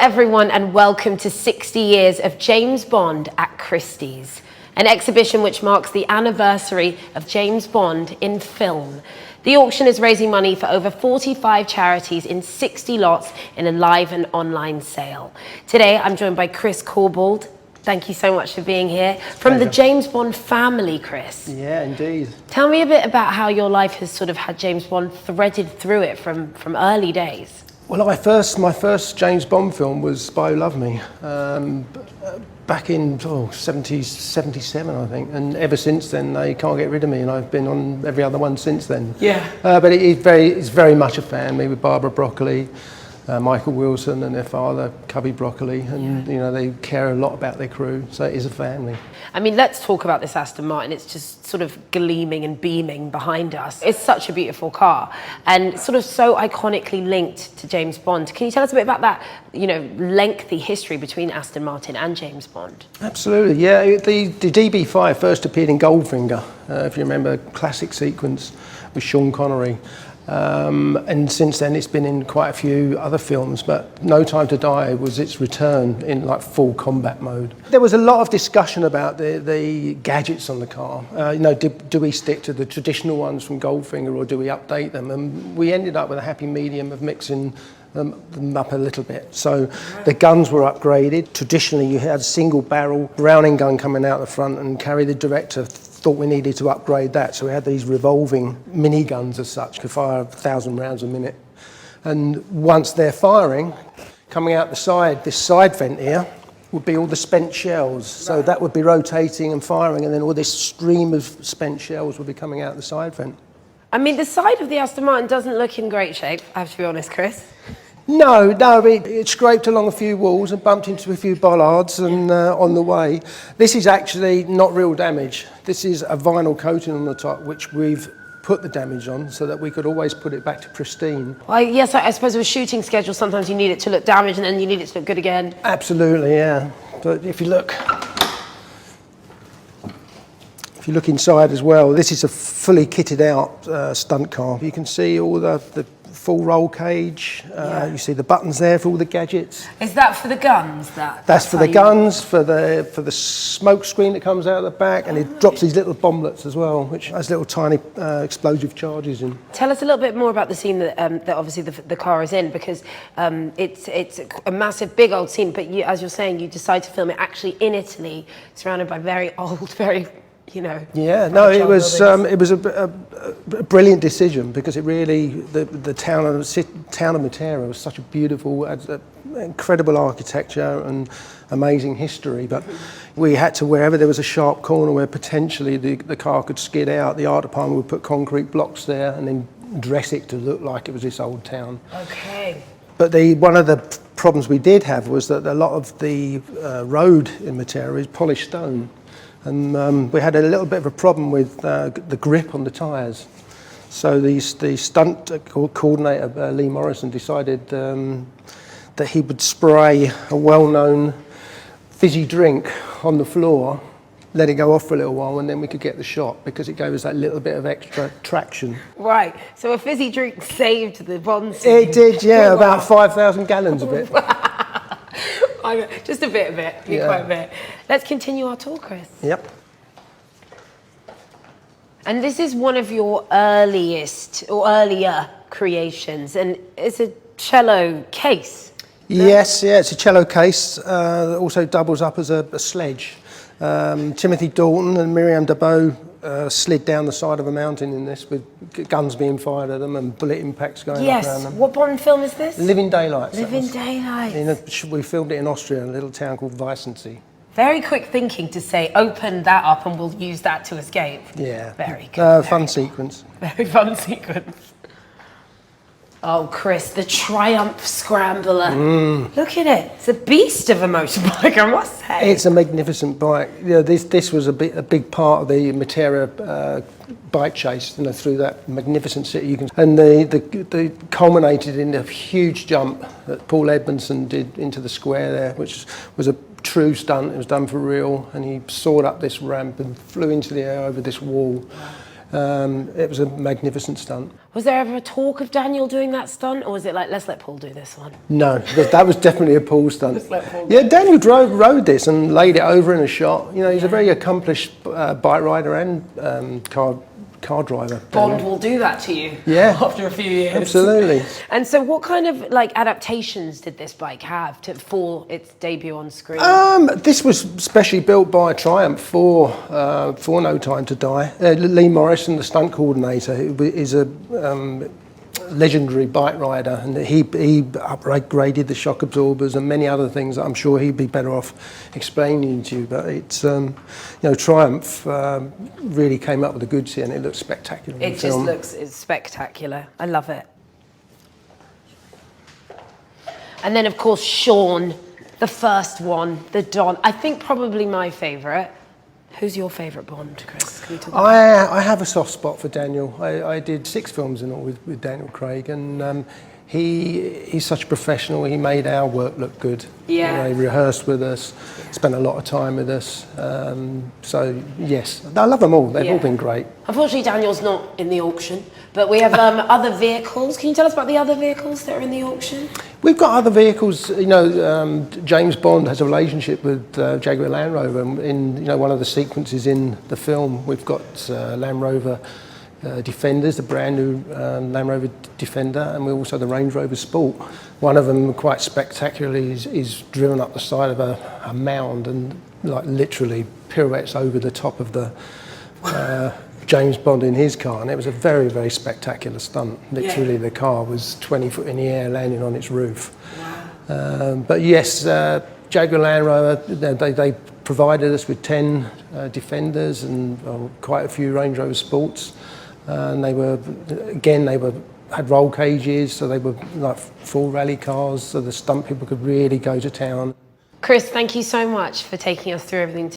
Everyone, and welcome to 60 years of James Bond at Christie's, an exhibition which marks the anniversary of James Bond in film. The auction is raising money for over 45 charities in 60 lots in a live and online sale. Today, I'm joined by Chris Corbould. Thank you so much for being here. From the James Bond family, Chris. Yeah, indeed. Tell me a bit about how your life has sort of had James Bond threaded through it from early days. Well, my first James Bond film was Spy Who Loved Me, back in 77, I think. And ever since then, they can't get rid of me, and I've been on every other one since then. Yeah. But it's very much a family with Barbara Broccoli, Michael Wilson and their father, Cubby Broccoli, and you know, they care a lot about their crew, so it is a family. I mean, let's talk about this Aston Martin. It's just sort of gleaming and beaming behind us. It's such a beautiful car and sort of so iconically linked to James Bond. Can you tell us a bit about that, you know, lengthy history between Aston Martin and James Bond? Absolutely, yeah. The DB5 first appeared in Goldfinger, if you remember, classic sequence with Sean Connery. And since then it's been in quite a few other films, but No Time to Die was its return in like full combat mode. There was a lot of discussion about the gadgets on the car. You know, do we stick to the traditional ones from Goldfinger or do we update them? And we ended up with a happy medium of mixing them up a little bit. So the guns were upgraded. Traditionally you had a single barrel Browning gun coming out the front, and Carrie, the director, thought we needed to upgrade that, so we had these revolving mini guns as such, could fire 1,000 rounds a minute. And once they're firing, coming out the side, this side vent here would be all the spent shells. So that would be rotating and firing, and then all this stream of spent shells would be coming out the side vent. I mean, the side of the Aston Martin doesn't look in great shape, I have to be honest, Chris. No, it scraped along a few walls and bumped into a few bollards and on the way. This is actually not real damage. This is a vinyl coating on the top, which we've put the damage on so that we could always put it back to pristine. Well, yes, I suppose with shooting schedule, sometimes you need it to look damaged and then you need it to look good again. Absolutely, yeah. But if you look inside as well, this is a fully kitted out stunt car. You can see all the full roll cage. You see the buttons there for all the gadgets. Is that for the guns? That's for the guns, for the smoke screen that comes out of the back, and it drops these little bomblets as well, which has little tiny explosive charges in. Tell us a little bit more about the scene that obviously the car is in, because it's a massive, big old scene. But you, as you're saying, you decide to film it actually in Italy, surrounded by very old, very, you know. Yeah, no, it was a brilliant decision, because it really, the town of Matera was such a beautiful, incredible architecture and amazing history. But we had to, wherever there was a sharp corner where potentially the car could skid out, the art department would put concrete blocks there and then dress it to look like it was this old town. Okay. But one of the problems we did have was that a lot of the road in Matera is polished stone. And we had a little bit of a problem with the grip on the tyres. So the stunt coordinator, Lee Morrison, decided that he would spray a well-known fizzy drink on the floor, let it go off for a little while, and then we could get the shot, because it gave us that little bit of extra traction. Right, so a fizzy drink saved the Bond scene. It did, yeah, about 5,000 gallons of it. Just a bit of it, quite a bit. Let's continue our tour, Chris. Yep. And this is one of your earliest or earlier creations, and it's a cello case. Yes, yeah, it's a cello case that also doubles up as a sledge. Timothy Dalton and Miriam Dabo slid down the side of a mountain in this, with guns being fired at them and bullet impacts going up around them. What Bond film is this? Living Daylights. Living Daylights. We filmed it in Austria, in a little town called Weissensee. Very quick thinking to say, open that up and we'll use that to escape. Yeah. Very good. Fun sequence. Very fun sequence. Oh, Chris, the Triumph Scrambler. Look at it. It's a beast of a motorbike, I must say. It's a magnificent bike. You know, this was a big part of the Matera bike chase, you know, through that magnificent city. And they culminated in a huge jump that Paul Edmondson did into the square there, which was a true stunt. It was done for real, and he soared up this ramp and flew into the air over this wall. It was a magnificent stunt. Was there ever a talk of Daniel doing that stunt, or was it like, let's let Paul do this one? No, that was definitely a Paul stunt. Just let Paul do Yeah, Daniel rode this and laid it over in a shot. You know, he's a very accomplished bike rider and car driver. Bond will do that to you. Yeah. After a few years. Absolutely. And so, what kind of like adaptations did this bike have for its debut on screen? This was specially built by Triumph for No Time to Die. Lee Morrison, the stunt coordinator, who is a legendary bike rider, and he upgraded the shock absorbers and many other things that I'm sure he'd be better off explaining to you. But it's you know, Triumph really came up with the goods here, and it looks spectacular. It just looks spectacular. I love it. And then, of course, Sean, the first one, the Don. I think probably my favourite. Who's your favourite Bond, Chris? Can we talk about I have a soft spot for Daniel. I did 6 films in all with Daniel Craig, and he's such a professional. He made our work look good. Yeah. You know, he rehearsed with us, spent a lot of time with us. So yes, I love them all. They've all been great. Unfortunately, Daniel's not in the auction, but we have other vehicles. Can you tell us about the other vehicles that are in the auction? We've got other vehicles. You know, James Bond has a relationship with Jaguar Land Rover. In one of the sequences in the film, we've got Land Rover Defenders, the brand new Land Rover Defender, and we also the Range Rover Sport. One of them, quite spectacularly, is driven up the side of a mound and like literally pirouettes over the top of the James Bond in his car, and it was a very, very spectacular stunt. Literally, the car was 20 foot in the air, landing on its roof. Wow. But yes, Jaguar Land Rover, they provided us with 10 Defenders and quite a few Range Rover Sports. And they had roll cages, so they were like full rally cars, so the stunt people could really go to town. Chris, thank you so much for taking us through everything.